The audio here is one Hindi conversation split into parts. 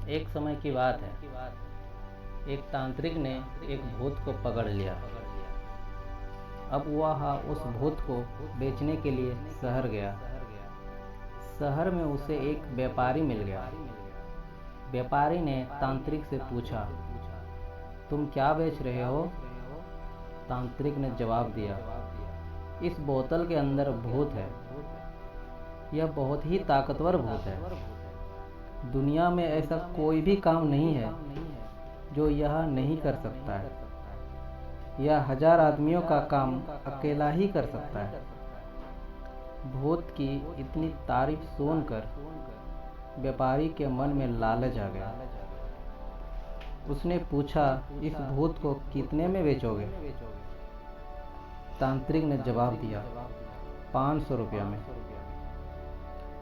एक समय की बात है, एक तांत्रिक ने एक भूत को पकड़ लिया। अब वह उस भूत को बेचने के लिए शहर गया। शहर में उसे एक व्यापारी मिल गया। व्यापारी ने तांत्रिक से पूछा, तुम क्या बेच रहे हो? तांत्रिक ने जवाब दिया, इस बोतल के अंदर भूत है। यह बहुत ही ताकतवर भूत है। दुनिया में ऐसा कोई भी काम नहीं है जो यह नहीं कर सकता है। यह 1000 आदमियों का काम अकेला ही कर सकता है। भूत की इतनी तारीफ सुनकर व्यापारी के मन में लालच आ गया। उसने पूछा, इस भूत को कितने में बेचोगे? तांत्रिक ने जवाब दिया, 500 रुपया में।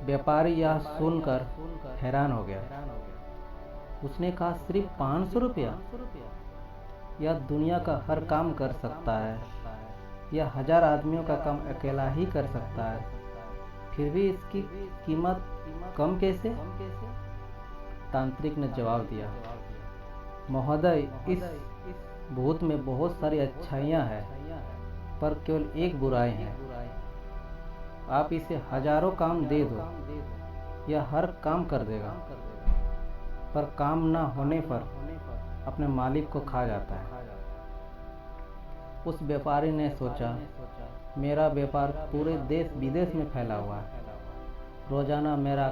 व्यापारी यह सुनकर हैरान हो गया। उसने कहा, सिर्फ 500 रुपया? यह दुनिया का हर काम कर सकता है। यह 1000 आदमियों का काम अकेला ही कर सकता है, फिर भी इसकी कीमत कम कैसे? तांत्रिक ने जवाब दिया, महोदय, इस भूत में बहुत सारी अच्छाइयाँ हैं, पर केवल एक बुराई है। आप इसे हजारों काम दे दो, यह हर काम कर देगा, पर काम न होने पर अपने मालिक को खा जाता है। उस व्यापारी ने सोचा, मेरा व्यापार पूरे देश विदेश में फैला हुआ है। रोजाना मेरा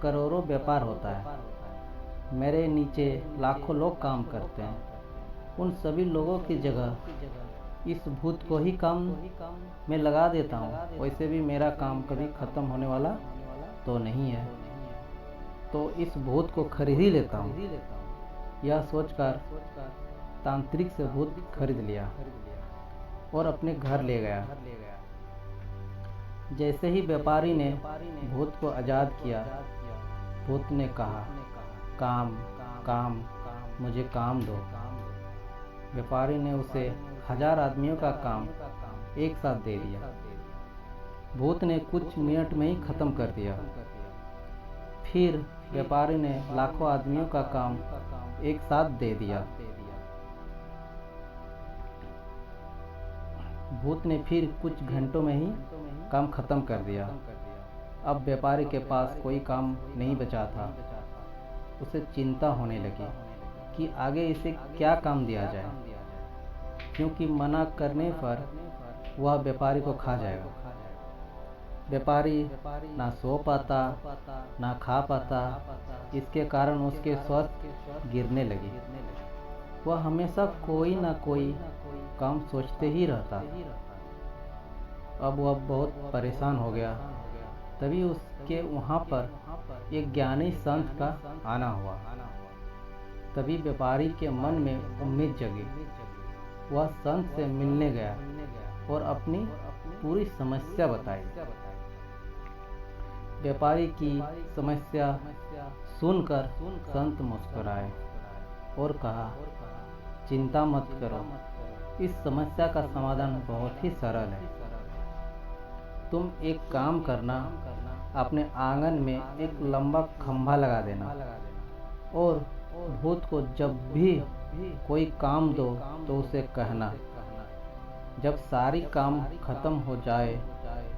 करोड़ों व्यापार होता है। मेरे नीचे लाखों लोग काम करते हैं। उन सभी लोगों की जगह इस भूत को ही काम में लगा देता हूँ। वैसे भी मेरा काम कभी खत्म होने वाला तो नहीं है, तो इस भूत को खरीद ही लेता हूँ। यह सोचकर तांत्रिक से भूत खरीद लिया और अपने घर ले गया। जैसे ही व्यापारी ने भूत को आज़ाद किया, भूत ने कहा, काम काम, मुझे काम दो। व्यापारी ने उसे 1000 आदमियों का काम एक साथ दे दिया। भूत ने कुछ मिनट में ही खत्म कर दिया। फिर व्यापारी ने लाखों आदमियों का काम एक साथ दे दिया। भूत ने फिर कुछ घंटों में ही काम खत्म कर दिया। अब व्यापारी के पास कोई काम नहीं बचा था। उसे चिंता होने लगी कि आगे इसे क्या काम दिया जाए, क्योंकि मना करने पर वह व्यापारी को खा जाएगा। व्यापारी ना सो पाता, ना खा पाता। इसके कारण उसके स्वास्थ्य गिरने लगी। वह हमेशा कोई ना कोई काम सोचते ही रहता। अब वह बहुत परेशान हो गया। तभी उसके वहाँ पर एक ज्ञानी संत का आना हुआ। तभी व्यापारी के मन में उम्मीद जगी। वह संत से मिलने गया और अपनी पूरी समस्या बताई। व्यापारी की समस्या सुनकर संत मुस्कुराए और कहा, चिंता मत करो, इस समस्या का समाधान बहुत ही सरल है। तुम एक काम करना, अपने आंगन में एक लंबा खंभा लगा देना और भूत को जब भी कोई काम दो तो उसे कहना, जब सारी काम खत्म हो जाए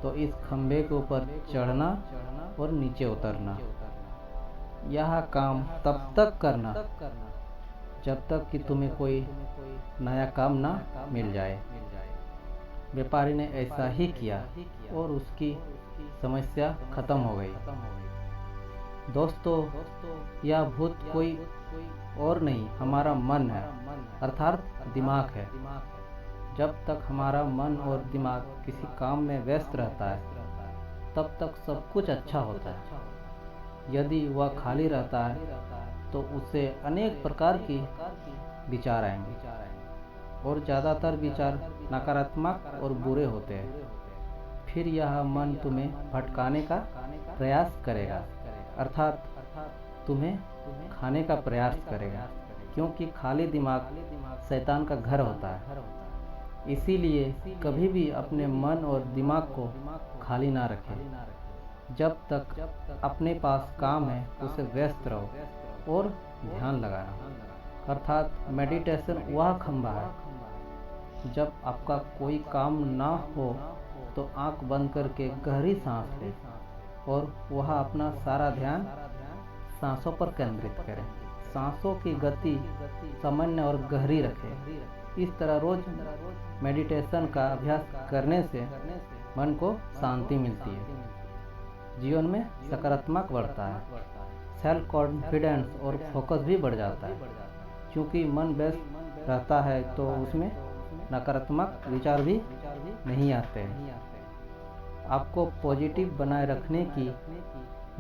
तो इस खंभे के ऊपर चढ़ना और नीचे उतरना। यह काम तब तक करना जब तक कि तुम्हें कोई नया काम ना मिल जाए। व्यापारी ने ऐसा ही किया और उसकी समस्या खत्म हो गई। दोस्तों, यह भूत कोई और नहीं, हमारा मन है, अर्थात दिमाग है। जब तक हमारा मन और दिमाग किसी काम में व्यस्त रहता है, तब तक सब कुछ अच्छा होता है। यदि वह खाली रहता है तो उसे अनेक प्रकार की विचार आएंगे और ज़्यादातर विचार नकारात्मक और बुरे होते हैं। फिर यह मन तुम्हें भटकाने का प्रयास करेगा, अर्थात तुम्हें खाने का प्रयास करेगा, क्योंकि खाली दिमाग शैतान का घर होता है। इसीलिए कभी भी अपने मन और दिमाग को खाली ना रखें। जब तक अपने पास काम है उसे व्यस्त रहो और ध्यान लगाना। अर्थात मेडिटेशन वह खंभा है जब आपका कोई काम ना हो तो आंख बंद करके गहरी सांस ले और वह अपना सारा ध्यान सांसों पर केंद्रित करें। सांसों की गति सामान्य और गहरी रखें। इस तरह रोज मेडिटेशन का अभ्यास करने से मन को शांति मिलती है, जीवन में सकारात्मक बढ़ता है, सेल्फ कॉन्फिडेंस और फोकस भी बढ़ जाता है। क्योंकि मन व्यस्त रहता है तो उसमें नकारात्मक विचार भी नहीं आते हैं। आपको पॉजिटिव बनाए रखने की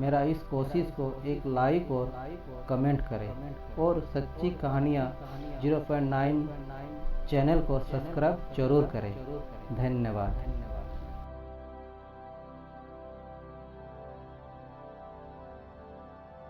मेरा इस कोशिश को एक लाइक और कमेंट करें और सच्ची कहानियाँ 0.9 चैनल को सब्सक्राइब जरूर करें। धन्यवाद।